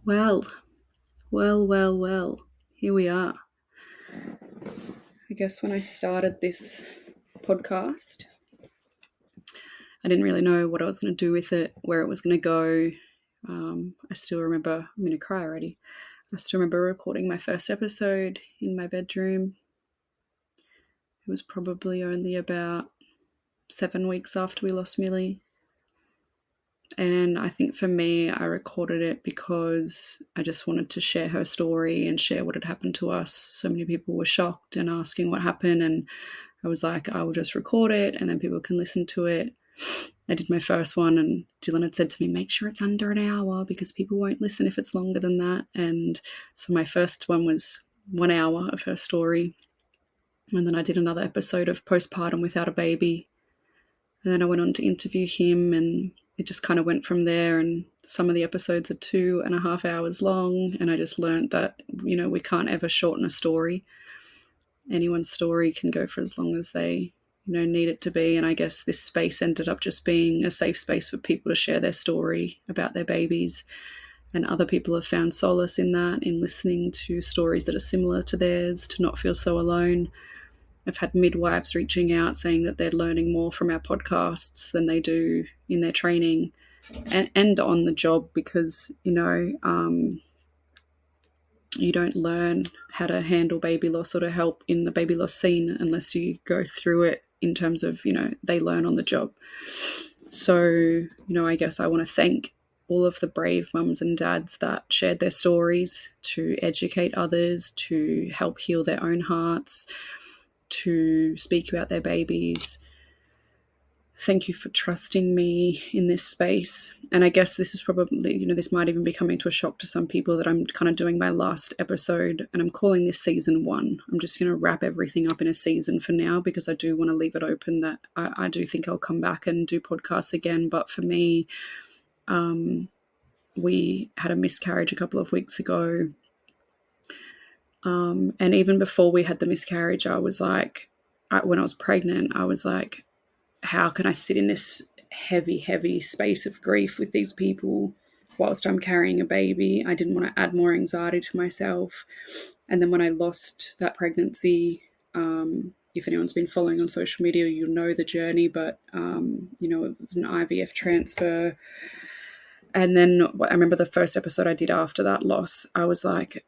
Well, well. Here we are. I guess when I started this podcast, I didn't really know what I was going to do with it, where it was going to go. I still remember, I'm going to cry already. I still remember recording my first episode in my bedroom. It was probably only about 7 weeks after we lost Milli. And I think for me, I recorded it because I just wanted to share her story and share what had happened to us. So many people were shocked and asking what happened. And I was like, I will just record it and then people can listen to it. I did my first one and Dylan had said to me, make sure it's under an hour because people won't listen if it's longer than that. And so my first one was 1 hour of her story. And then I did another episode of postpartum without a baby. And then I went on to interview him, and it just kind of went from there. And some of the episodes are 2.5 hours long. And I just learned that, we can't ever shorten a story. Anyone's story can go for as long as they, need it to be. And I guess this space ended up just being a safe space for people to share their story about their babies. And other people have found solace in that, in listening to stories that are similar to theirs, to not feel so alone. I've had midwives reaching out saying that they're learning more from our podcasts than they do in their training and on the job because, you don't learn how to handle baby loss or to help in the baby loss scene unless you go through it in terms of, they learn on the job. So, I guess I want to thank all of the brave mums and dads that shared their stories to educate others, to help heal their own hearts, to speak about their babies. Thank you for trusting me in this space. And I guess this is probably, this might even be coming to a shock to some people that I'm kind of doing my last episode and I'm calling this season 1. I'm just going to wrap everything up in a season for now because I do want to leave it open that I do think I'll come back and do podcasts again. But for me, we had a miscarriage a couple of weeks ago. And even before we had the miscarriage, I was like, when I was pregnant, I was like, how can I sit in this heavy space of grief with these people whilst I'm carrying a baby? I didn't want to add more anxiety to myself. And then when I lost that pregnancy, if anyone's been following on social media, you'll know the journey, but, it was an IVF transfer. And then I remember the first episode I did after that loss, I was like,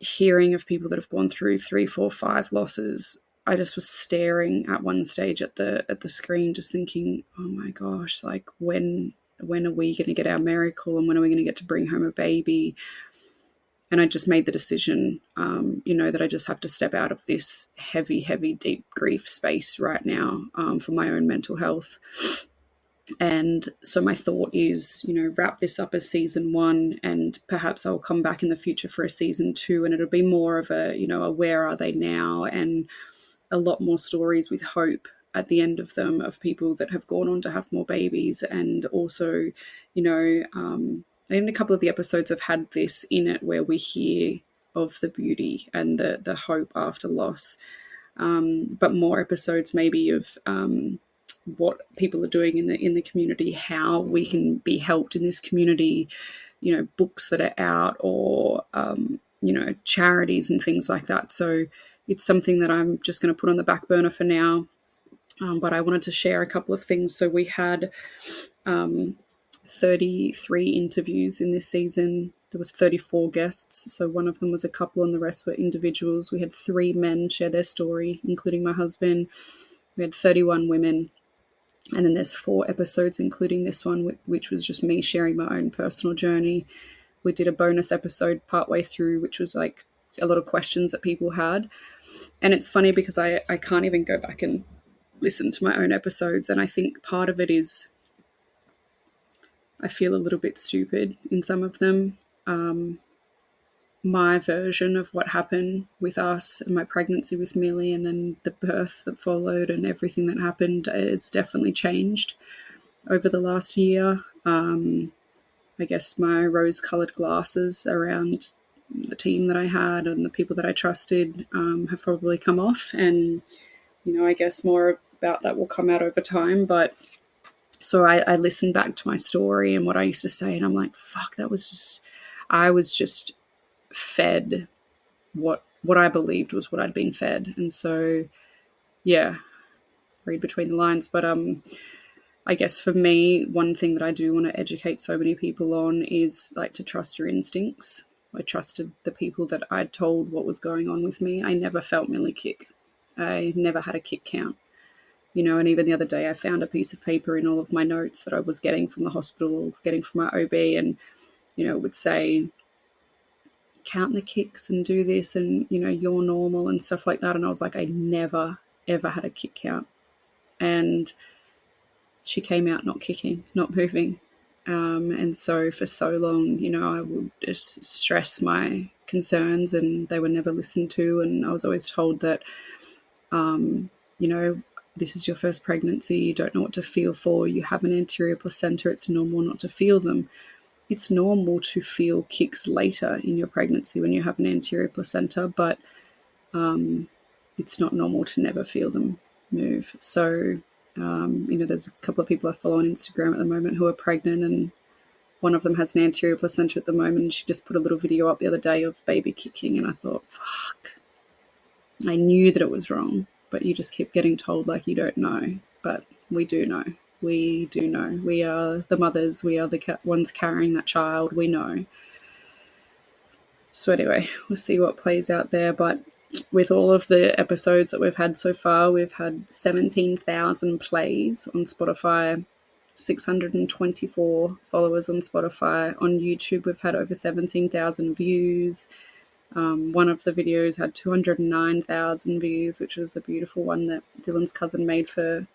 hearing of people that have gone through 3, 4, 5 losses, I just was staring at one stage at the screen, just thinking, oh my gosh, like when are we going to get our miracle and when are we going to get to bring home a baby? And I just made the decision, that I just have to step out of this heavy, deep grief space right now for my own mental health. And so my thought is, wrap this up as season 1 and perhaps I'll come back in the future for a season 2 and it'll be more of a, a where are they now and a lot more stories with hope at the end of them of people that have gone on to have more babies. And also, even a couple of the episodes have had this in it where we hear of the beauty and the hope after loss. But more episodes maybe of what people are doing in the community, how we can be helped in this community, books that are out or, charities and things like that. So it's something that I'm just going to put on the back burner for now. But I wanted to share a couple of things. So we had 33 interviews in this season. There was 34 guests. So one of them was a couple and the rest were individuals. We had 3 men share their story, including my husband. We had 31 women. And then there's 4 episodes, including this one, which was just me sharing my own personal journey. We did a bonus episode partway through, which was like a lot of questions that people had. And it's funny because I can't even go back and listen to my own episodes. And I think part of it is I feel a little bit stupid in some of them. My version of what happened with us and my pregnancy with Milli and then the birth that followed and everything that happened has definitely changed over the last year. I guess my rose-coloured glasses around the team that I had and the people that I trusted have probably come off. And, I guess more about that will come out over time. But so I listened back to my story and what I used to say and I'm like, fuck, that was just, I was just fed what I believed was what I'd been fed. And so, yeah, read between the lines. But I guess for me, one thing that I do want to educate so many people on is like to trust your instincts. I trusted the people that I'd told what was going on with me. I never felt Milli kick. I never had a kick count. And even the other day I found a piece of paper in all of my notes that I was getting from the hospital, getting from my OB, and, it would say, count the kicks and do this and, you're normal and stuff like that. And I was like, I never, ever had a kick count. And she came out not kicking, not moving. And so for so long, I would just stress my concerns and they were never listened to. And I was always told that, this is your first pregnancy, you don't know what to feel for, you have an anterior placenta, it's normal not to feel them. It's normal to feel kicks later in your pregnancy when you have an anterior placenta, but it's not normal to never feel them move. So, there's a couple of people I follow on Instagram at the moment who are pregnant, and one of them has an anterior placenta at the moment, and she just put a little video up the other day of baby kicking, and I thought, fuck, I knew that it was wrong, but you just keep getting told like you don't know. But we do know. We do know. We are the mothers. We are the ones carrying that child. We know. So anyway, we'll see what plays out there. But with all of the episodes that we've had so far, we've had 17,000 plays on Spotify, 624 followers on Spotify. On YouTube, we've had over 17,000 views. One of the videos had 209,000 views, which was a beautiful one that Dylan's cousin made for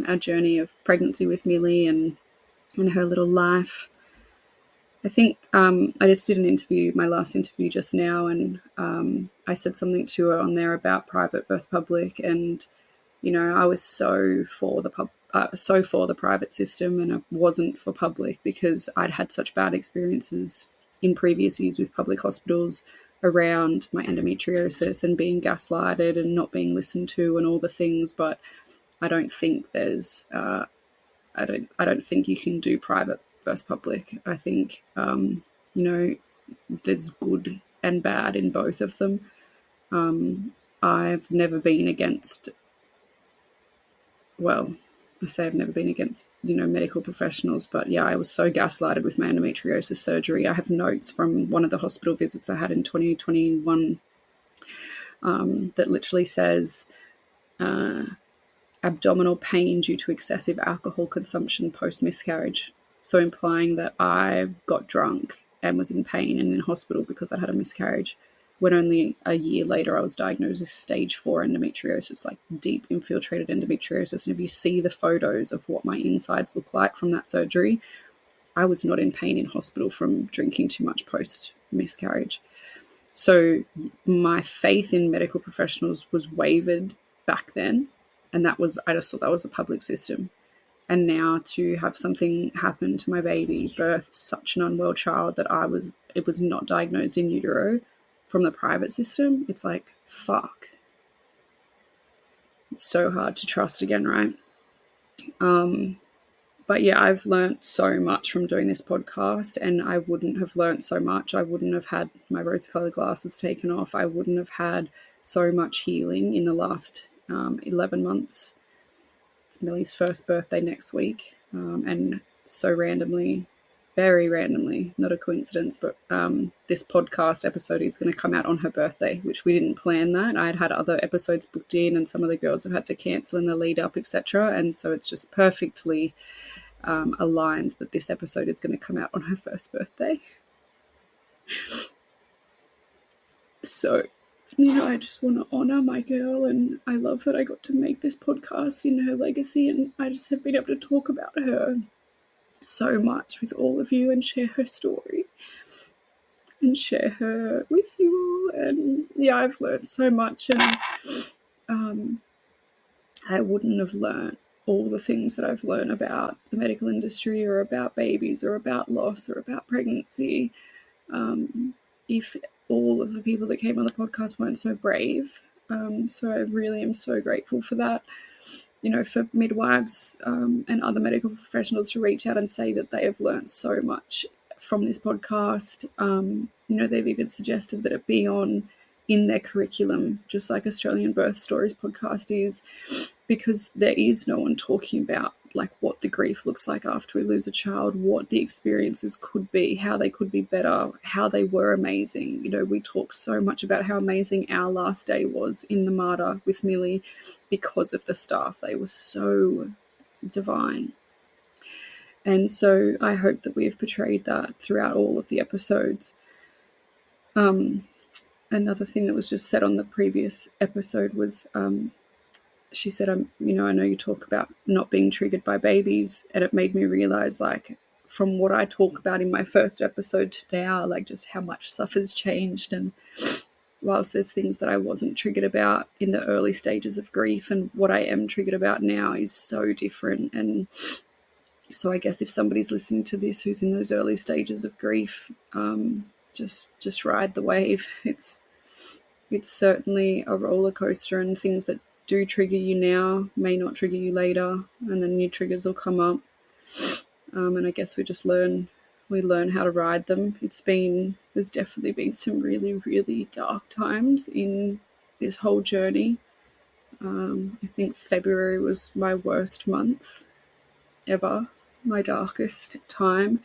our journey of pregnancy with Milli and her little life. I think I just did an interview, my last interview just now, and I said something to her on there about private versus public, and I was so for the private system, and I wasn't for public because I'd had such bad experiences in previous years with public hospitals around my endometriosis and being gaslighted and not being listened to and all the things. But I don't think there's I don't think you can do private versus public. I think there's good and bad in both of them. I've never been against, well, I say I've never been against, medical professionals, but yeah, I was so gaslighted with my endometriosis surgery. I have notes from one of the hospital visits I had in 2021 that literally says abdominal pain due to excessive alcohol consumption post-miscarriage. So implying that I got drunk and was in pain and in hospital because I had a miscarriage, when only a year later I was diagnosed with stage 4 endometriosis, like deep infiltrated endometriosis. And if you see the photos of what my insides look like from that surgery, I was not in pain in hospital from drinking too much post-miscarriage. So my faith in medical professionals was wavered back then, and I just thought that was a public system. And now to have something happen to my baby, birth such an unwell child that it was not diagnosed in utero from the private system, it's like, fuck. It's so hard to trust again, right? But yeah, I've learned so much from doing this podcast, and I wouldn't have learned so much. I wouldn't have had my rose-colored glasses taken off. I wouldn't have had so much healing in the last 11 months. It's Milli's first birthday next week, and so randomly, very randomly, not a coincidence, but this podcast episode is going to come out on her birthday, which we didn't plan that. I had other episodes booked in, and some of the girls have had to cancel in the lead up, etc. And so it's just perfectly aligned that this episode is going to come out on her first birthday. So, I just want to honor my girl, and I love that I got to make this podcast in her legacy, and I just have been able to talk about her so much with all of you and share her story and share her with you all. And yeah, I've learned so much, and I wouldn't have learned all the things that I've learned about the medical industry or about babies or about loss or about pregnancy if all of the people that came on the podcast weren't so brave. So I really am so grateful for that. For midwives and other medical professionals to reach out and say that they have learned so much from this podcast. They've even suggested that it be on in their curriculum, just like Australian Birth Stories podcast is, because there is no one talking about like what the grief looks like after we lose a child, what the experiences could be, how they could be better, how they were amazing. We talk so much about how amazing our last day was in the Mater with Milli because of the staff. They were so divine. And so I hope that we've portrayed that throughout all of the episodes. Another thing that was just said on the previous episode was she said, I know you talk about not being triggered by babies, and it made me realize, like, from what I talk about in my first episode to now, like just how much stuff has changed. And whilst there's things that I wasn't triggered about in the early stages of grief, and what I am triggered about now is so different. And so I guess if somebody's listening to this who's in those early stages of grief, just ride the wave. It's certainly a roller coaster, and things that do trigger you now may not trigger you later, and then new triggers will come up. And I guess we learn how to ride them. There's definitely been some really, really dark times in this whole journey. I think February was my worst month ever, my darkest time.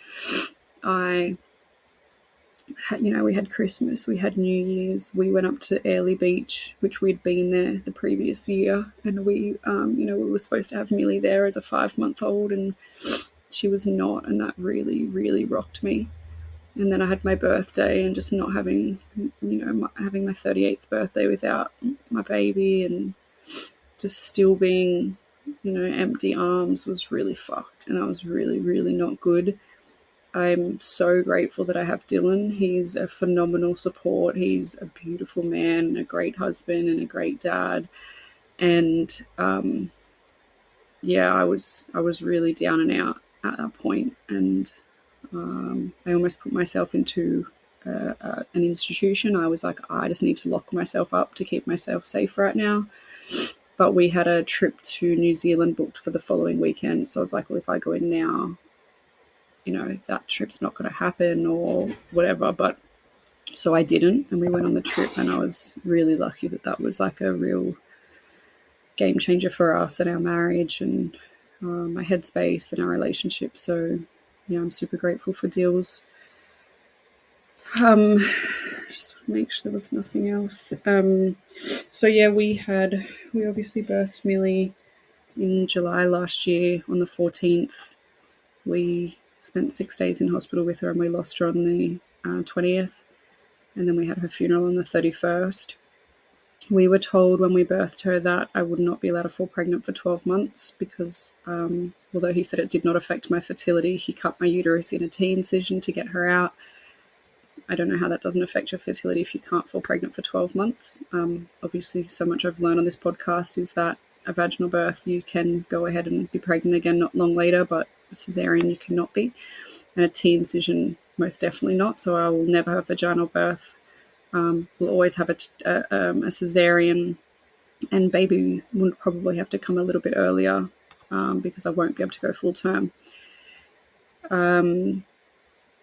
We had Christmas, we had New Year's, we went up to Airlie Beach, which we'd been there the previous year, and we were supposed to have Milli there as a 5-month-old, and she was not, and that really, really rocked me. And then I had my birthday, and just not having my 38th birthday without my baby, and just still being, empty arms was really fucked, and I was really, really not good. I'm so grateful that I have Dylan. He's a phenomenal support. He's a beautiful man, and a great husband, and a great dad. And I was really down and out at that point, and I almost put myself into an institution. I was like, I just need to lock myself up to keep myself safe right now. But we had a trip to New Zealand booked for the following weekend, so I was like, well, if I go in now, that trip's not going to happen or whatever. But so I didn't, and we went on the trip, and I was really lucky that was like a real game changer for us and our marriage and my headspace and our relationship. So I'm super grateful for Deals. Just make sure there was nothing else. We obviously birthed Milli in July last year on the 14th. We spent 6 days in hospital with her, and we lost her on the 20th, and then we had her funeral on the 31st. We were told when we birthed her that I would not be allowed to fall pregnant for 12 months because although he said it did not affect my fertility, he cut my uterus in a T-incision to get her out. I don't know how that doesn't affect your fertility if you can't fall pregnant for 12 months. Obviously, so much I've learned on this podcast is that a vaginal birth, you can go ahead and be pregnant again not long later, but cesarean you cannot be, and a T-incision most definitely not. So I will never have vaginal birth. We'll always have a cesarean, and baby would probably have to come a little bit earlier because I won't be able to go full term.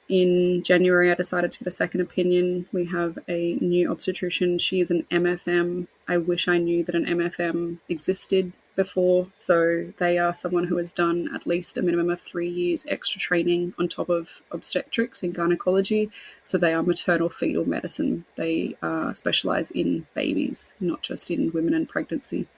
In January, I decided to get a second opinion. We have a new obstetrician. She is an MFM. I wish I knew that an MFM existed before. So they are someone who has done at least a minimum of 3 years extra training on top of obstetrics and gynecology. So they are maternal fetal medicine. They specialize in babies, not just in women and pregnancy.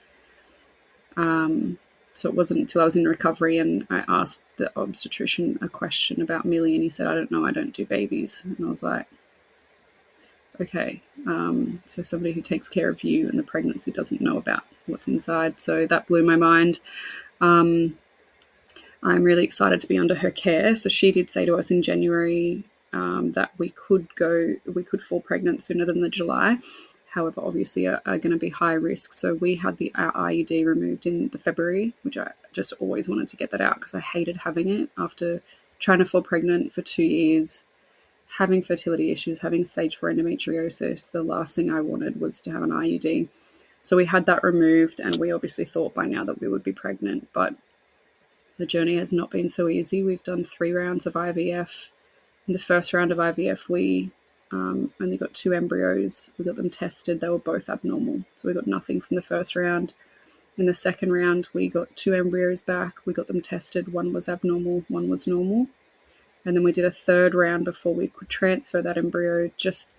So it wasn't until I was in recovery and I asked the obstetrician a question about Milli, and he said, I don't know, I don't do babies. And I was like, okay, so somebody who takes care of you and the pregnancy doesn't know about what's inside. So that blew my mind. I'm really excited to be under her care. So she did say to us in January that we could fall pregnant sooner than the July. However, obviously are going to be high risk. So we had our IUD removed in the February, which I just always wanted to get that out because I hated having it after trying to fall pregnant for 2 years, having fertility issues, having stage 4 endometriosis. The last thing I wanted was to have an IUD. So we had that removed, and we obviously thought by now that we would be pregnant, but the journey has not been so easy. We've done 3 rounds of IVF. In the first round of IVF, we only got 2 embryos. We got them tested. They were both abnormal. So we got nothing from the first round. In the second round, we got 2 embryos back. We got them tested. One was abnormal, one was normal. And then we did a third round before we could transfer that embryo, just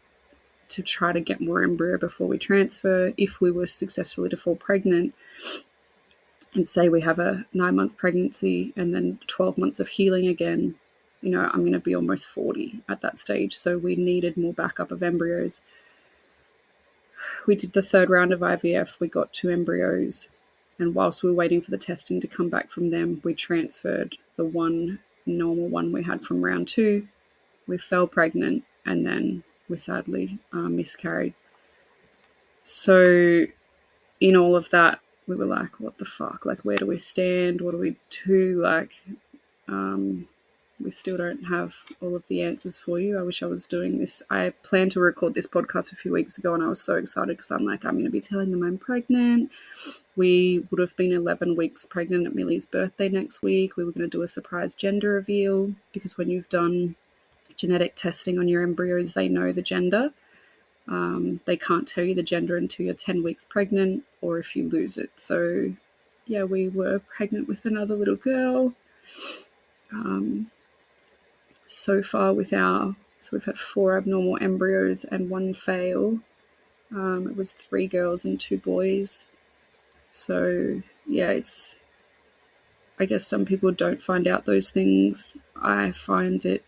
to try to get more embryo before we transfer. If we were successfully to fall pregnant, and say we have a 9-month pregnancy and then 12 months of healing again, I'm going to be almost 40 at that stage. So we needed more backup of embryos. We did the third round of IVF. We got 2 embryos. And whilst we were waiting for the testing to come back from them, we transferred the one normal one we had from round 2. We fell pregnant, and then we sadly miscarried. So in all of that, we were like, what the fuck? Like, where do we stand? What do we do? Like, we still don't have all of the answers for you. I wish I was doing this. I planned to record this podcast a few weeks ago, and I was so excited because I'm like, I'm going to be telling them I'm pregnant. We would have been 11 weeks pregnant at Milli's birthday next week. We were going to do a surprise gender reveal, because when you've done genetic testing on your embryos, they know the gender. They can't tell you the gender until you're 10 weeks pregnant or if you lose it. So, yeah, we were pregnant with another little girl. So far we've had 4 abnormal embryos and 1 fail. It was 3 girls and 2 boys. So, yeah, I guess some people don't find out those things. I find it,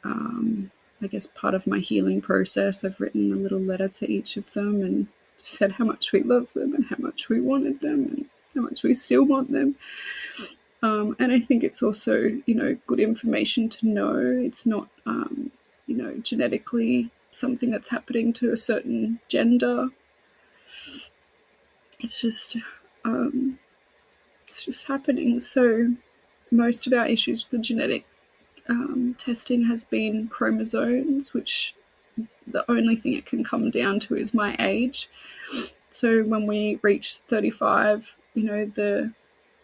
I guess, part of my healing process. I've written a little letter to each of them and said how much we love them and how much we wanted them and how much we still want them. And I think it's also, good information to know. It's not, genetically something that's happening to a certain gender. It's just happening. So most of our issues with the genetic testing has been chromosomes, which the only thing it can come down to is my age. So when we reach 35,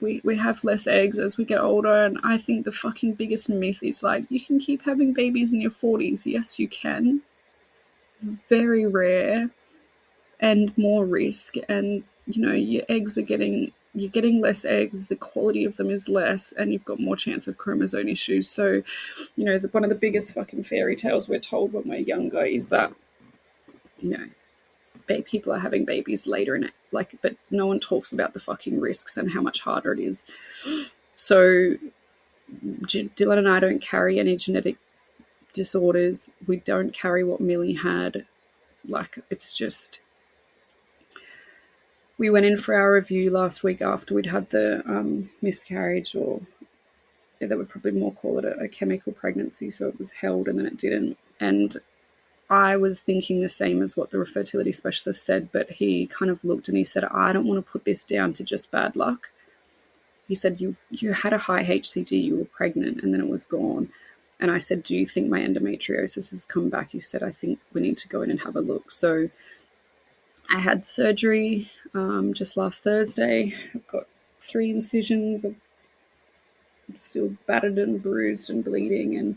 we have less eggs as we get older. And I think the fucking biggest myth is like, you can keep having babies in your 40s. Yes, you can. Very rare and more risk. And, your eggs you're getting less eggs, the quality of them is less, and you've got more chance of chromosome issues. So, one of the biggest fucking fairy tales we're told when we're younger is that, people are having babies later in it, but no one talks about the fucking risks and how much harder it is. So Dylan and I don't carry any genetic disorders. We don't carry what Milli had. It's just, we went in for our review last week after we'd had the miscarriage, or they would probably more call it a chemical pregnancy. So it was held and then it didn't. And I was thinking the same as what the fertility specialist said, but he kind of looked and he said, I don't want to put this down to just bad luck. He said, you had a high HCG, you were pregnant, and then it was gone. And I said, do you think my endometriosis has come back? He said, I think we need to go in and have a look. So I had surgery just last Thursday. I've got 3 incisions. I'm still battered and bruised and bleeding. And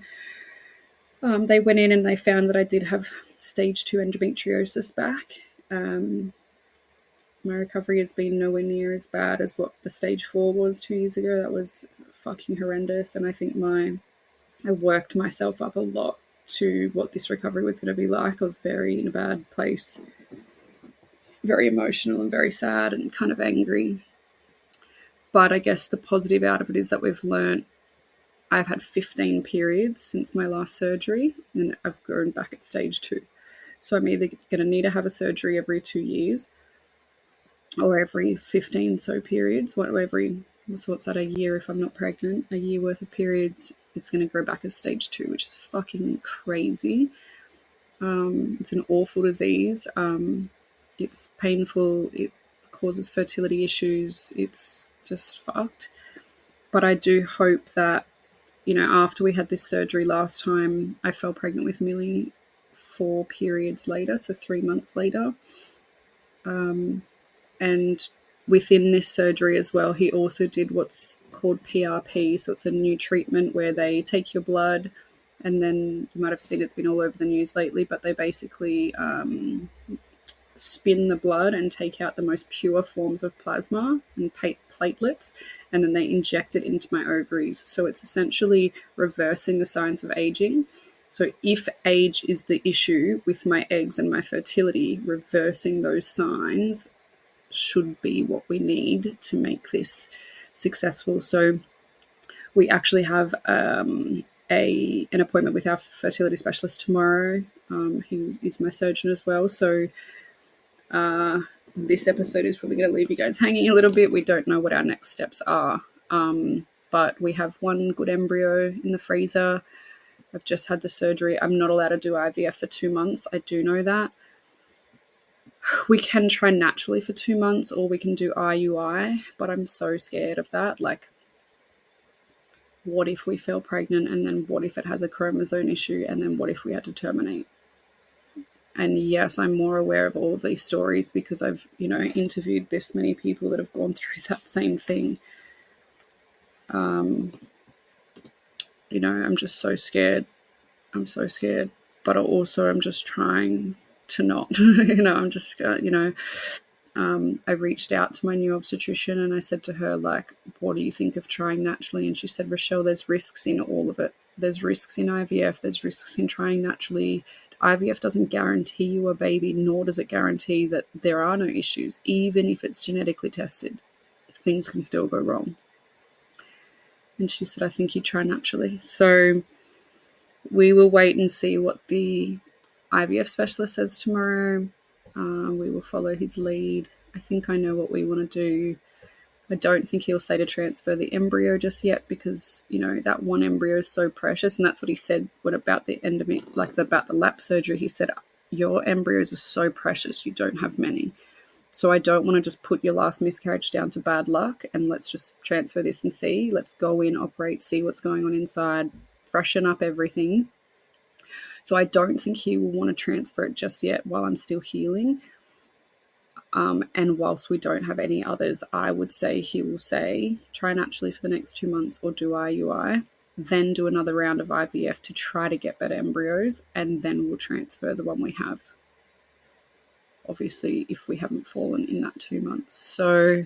they went in and they found that I did have stage 2 endometriosis back. My recovery has been nowhere near as bad as what the stage 4 was 2 years ago. That was fucking horrendous. And I think I worked myself up a lot to what this recovery was going to be like. I was very in a bad place, very emotional and very sad and kind of angry. But I guess the positive out of it is that we've learned. I've had 15 periods since my last surgery, and I've grown back at stage 2. So I'm either going to need to have a surgery every 2 years or every 15 periods. So what's that, a year if I'm not pregnant? A year worth of periods, it's going to grow back as stage 2, which is fucking crazy. It's an awful disease. It's painful. It causes fertility issues. It's just fucked. But I do hope that, after we had this surgery last time, I fell pregnant with Milli 4 periods later, so 3 months later. And within this surgery as well, he also did what's called PRP. So it's a new treatment where they take your blood And then you might have seen it's been all over the news lately, but they basically spin the blood and take out the most pure forms of plasma and platelets, and then they inject it into my ovaries. So it's essentially reversing the signs of aging. So if age is the issue with my eggs and my fertility, reversing those signs should be what we need to make this successful. So we actually have an appointment with our fertility specialist tomorrow. He is my surgeon as well. So this episode is probably going to leave you guys hanging a little bit. We don't know what our next steps are. But we have one good embryo in the freezer. I've just had the surgery. I'm not allowed to do IVF for 2 months. I do know that. We can try naturally for 2 months, or we can do IUI, but I'm so scared of that. Like, what if we fell pregnant, and then what if it has a chromosome issue, and then what if we had to terminate? And yes, I'm more aware of all of these stories because I've, interviewed this many people that have gone through that same thing. I'm just so scared. I'm so scared. But also I'm just trying to not, I'm just, I reached out to my new obstetrician and I said to her, like, what do you think of trying naturally? And she said, Rochelle, there's risks in all of it. There's risks in IVF. There's risks in trying naturally. IVF doesn't guarantee you a baby, nor does it guarantee that there are no issues. Even if it's genetically tested, things can still go wrong. And she said, I think you try naturally. So we will wait and see what the IVF specialist says tomorrow. We will follow his lead. I think I know what we want to do. I don't think he'll say to transfer the embryo just yet because, that one embryo is so precious. And that's what he said about the about the lap surgery. He said, your embryos are so precious, you don't have many. So I don't want to just put your last miscarriage down to bad luck and let's just transfer this and see. Let's go in, operate, see what's going on inside, freshen up everything. So I don't think he will want to transfer it just yet while I'm still healing. And whilst we don't have any others, I would say he will say, try naturally for the next 2 months or do IUI, then do another round of IVF to try to get better embryos, and then we'll transfer the one we have. Obviously, if we haven't fallen in that 2 months. So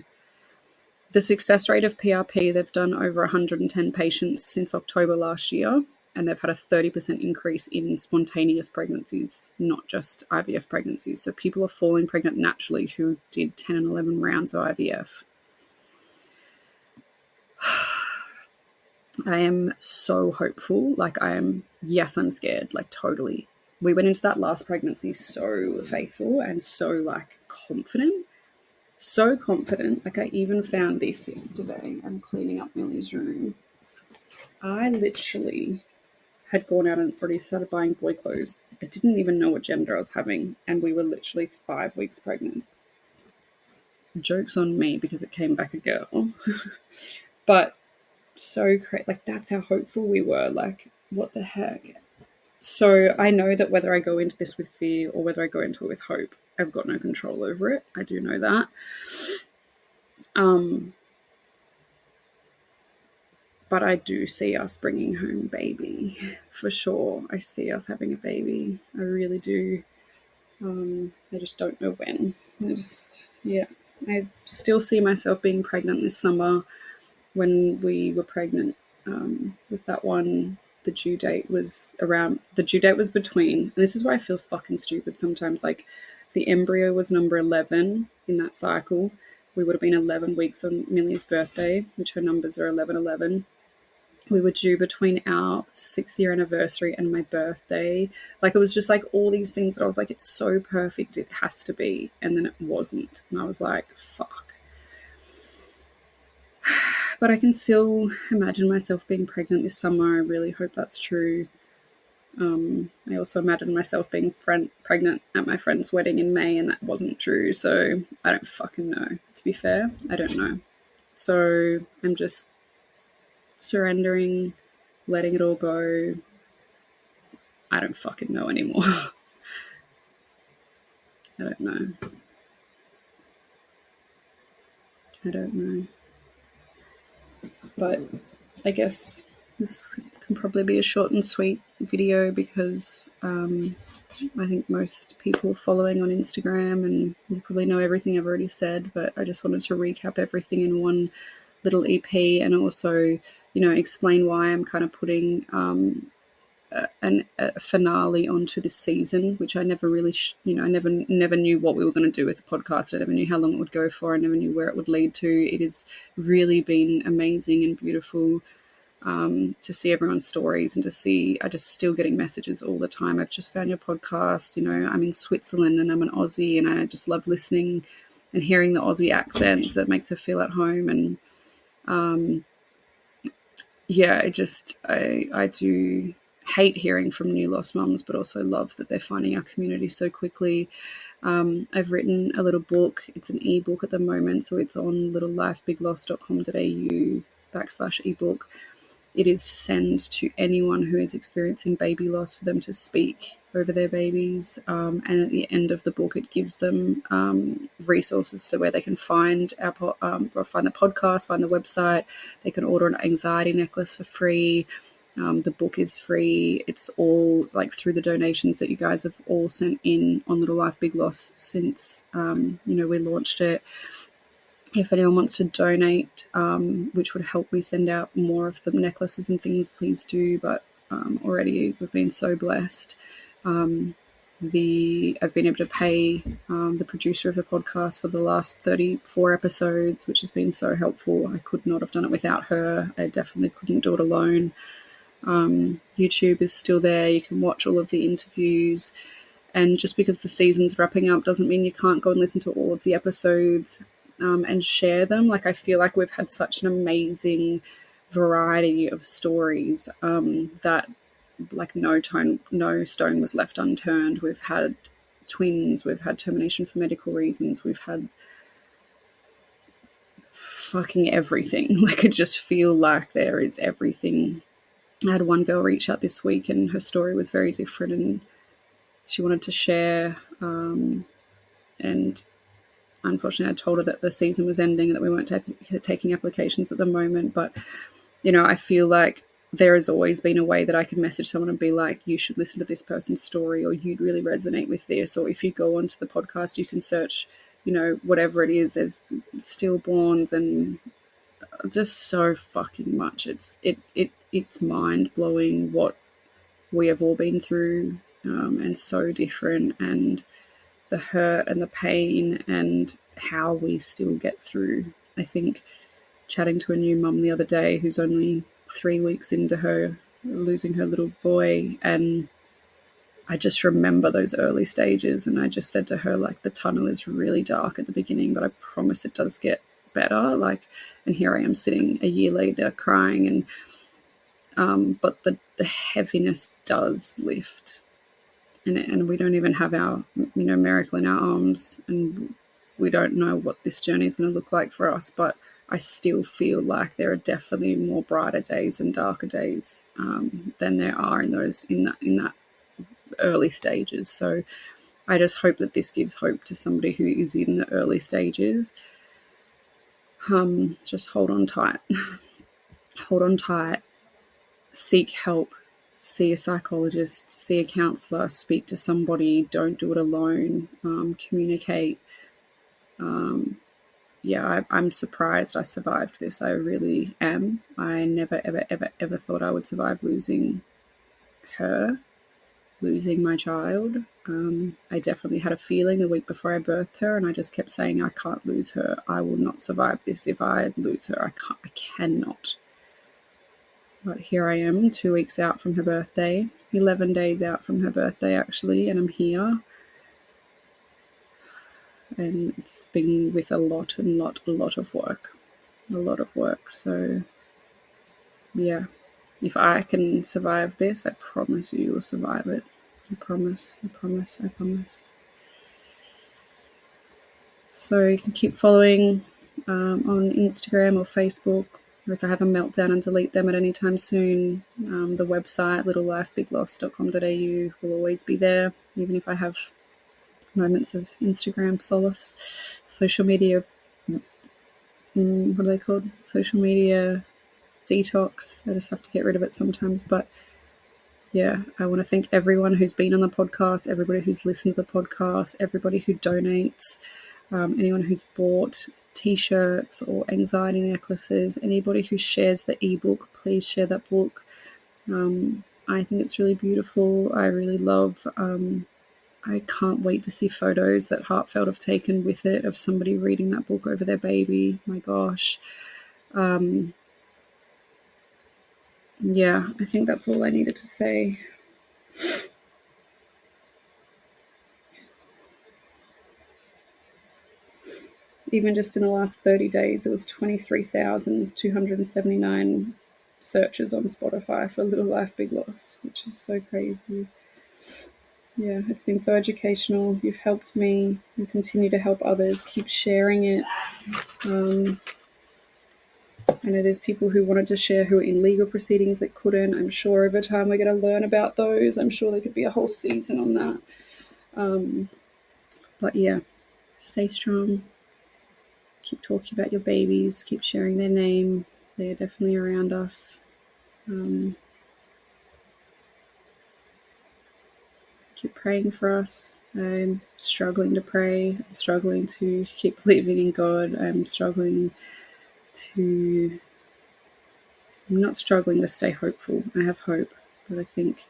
the success rate of PRP, they've done over 110 patients since October last year, and they've had a 30% increase in spontaneous pregnancies, not just IVF pregnancies. So people are falling pregnant naturally who did 10 and 11 rounds of IVF. I am so hopeful. Yes, I'm scared, totally. We went into that last pregnancy so faithful and so confident. So confident. I even found this yesterday. I'm cleaning up Milli's room. I literally had gone out and already started buying boy clothes. I didn't even know what gender I was having, and we were literally 5 weeks pregnant. Joke's on me because it came back a girl. But so crazy. That's how hopeful we were. What the heck? So I know that whether I go into this with fear or whether I go into it with hope, I've got no control over it. I do know that. But I do see us bringing home baby for sure. I see us having a baby. I really do. I just don't know when. I still see myself being pregnant this summer. When we were pregnant with that one, the due date was between, and this is why I feel fucking stupid sometimes. The embryo was number 11 in that cycle. We would have been 11 weeks on Milli's birthday, which her numbers are 1111. We were due between our 6-year anniversary and my birthday. It was just all these things that I was like, it's so perfect, it has to be. And then it wasn't. And I was like, fuck. But I can still imagine myself being pregnant this summer. I really hope that's true. I also imagine myself being pregnant at my friend's wedding in May, and that wasn't true. So I don't fucking know. To be fair, I don't know. So I'm just surrendering, letting it all go. I don't fucking know anymore. I don't know. But I guess, This can probably be a short and sweet video because I think most people following on Instagram and you probably know everything I've already said, but I just wanted to recap everything in one little EP and also, explain why I'm kind of putting a finale onto this season, which I never really, I never knew what we were going to do with the podcast. I never knew how long it would go for. I never knew where it would lead to. It has really been amazing and beautiful to see everyone's stories and to see, I just still getting messages all the time. I've just found your podcast. I'm in Switzerland and I'm an Aussie and I just love listening and hearing the Aussie accents. That makes her feel at home. And I do hate hearing from new lost mums, but also love that they're finding our community so quickly. I've written a little book. It's an ebook at the moment, so it's on littlelifebigloss.com.au/ebook. It is to send to anyone who is experiencing baby loss for them to speak over their babies. And at the end of the book, it gives them resources to where they can find or find the podcast, find the website. They can order an anxiety necklace for free. The book is free. It's all like through the donations that you guys have all sent in on Little Life Big Loss since we launched it. If anyone wants to donate, which would help me send out more of the necklaces and things, please do. But already we've been so blessed. I've been able to pay the producer of the podcast for the last 34 episodes, which has been so helpful. I could not have done it without her. I definitely couldn't do it alone. YouTube is still there. You can watch all of the interviews. And just because the season's wrapping up doesn't mean you can't go and listen to all of the episodes and share them. Like, I feel like we've had such an amazing variety of stories that like no stone was left unturned. We've had twins, we've had termination for medical reasons, we've had fucking everything. Like, I just feel like there is everything. I had one girl reach out this week and her story was very different and she wanted to share and unfortunately I told her that the season was ending and that we weren't taking applications at the moment. But I feel like there has always been a way that I can message someone and be like, you should listen to this person's story, or you'd really resonate with this. Or if you go onto the podcast, you can search, whatever it is. There's stillborns and just so fucking much. It's mind blowing what we have all been through, and so different, and the hurt and the pain and how we still get through. I think chatting to a new mum the other day who's only 3 weeks into her losing her little boy, and I just remember those early stages, and I just said to her, like, the tunnel is really dark at the beginning, but I promise it does get better. Like, and here I am sitting a year later crying, and but the heaviness does lift, and we don't even have our miracle in our arms, and we don't know what this journey is going to look like for us. But I still feel like there are definitely more brighter days and darker days than there are in that early stages. So I just hope that this gives hope to somebody who is in the early stages. Just hold on tight. Hold on tight. Seek help. See a psychologist. See a counsellor. Speak to somebody. Don't do it alone. Communicate. I'm surprised I survived this. I really am. I never, ever, ever, ever thought I would survive losing her, losing my child. I definitely had a feeling the week before I birthed her, and I just kept saying, I can't lose her. I will not survive this. If I lose her, I cannot. But here I am, 2 weeks out from her birthday, 11 days out from her birthday, actually, and I'm here. And it's been with a lot of work. So, yeah, if I can survive this, I promise you will survive it. I promise. So you can keep following on Instagram or Facebook, or if I have a meltdown and delete them at any time soon, the website littlelifebigloss.com.au will always be there, even if I have moments of Instagram solace. Social media, what are they called? Social media detox. I just have to get rid of it sometimes. But yeah, I want to thank everyone who's been on the podcast, everybody who's listened to the podcast, everybody who donates, anyone who's bought t-shirts or anxiety necklaces, anybody who shares the ebook. Please share that book. I think it's really beautiful. I really love. I can't wait to see photos that Heartfelt have taken with it of somebody reading that book over their baby. My gosh. Yeah, I think that's all I needed to say. Even just in the last 30 days, there was 23,279 searches on Spotify for Little Life Big Loss, which is so crazy. Yeah, it's been so educational. You've helped me. You continue to help others. Keep sharing it. I know there's people who wanted to share who are in legal proceedings that couldn't. I'm sure over time we're going to learn about those. I'm sure there could be a whole season on that. But yeah, stay strong. Keep talking about your babies. Keep sharing their name. They are definitely around us. Keep praying for us. I'm struggling to pray. I'm struggling to keep believing in God. I'm not struggling to stay hopeful. I have hope, but I think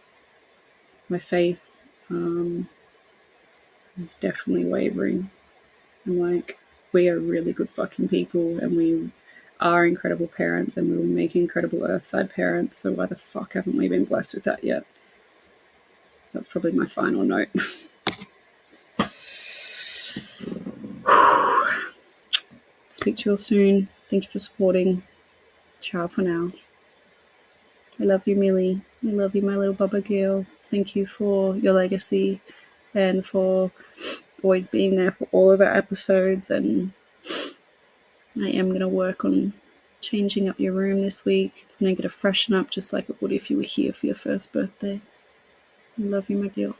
my faith is definitely wavering. I'm like, we are really good fucking people, and we are incredible parents, and we will make incredible Earthside parents, so why the fuck haven't we been blessed with that yet? That's probably my final note. Speak to you all soon. Thank you for supporting. Ciao for now. I love you, Milli. I love you, my little Bubba girl. Thank you for your legacy and for always being there for all of our episodes. And I am going to work on changing up your room this week. It's going to get a freshen up just like it would if you were here for your first birthday. I love you, my girl.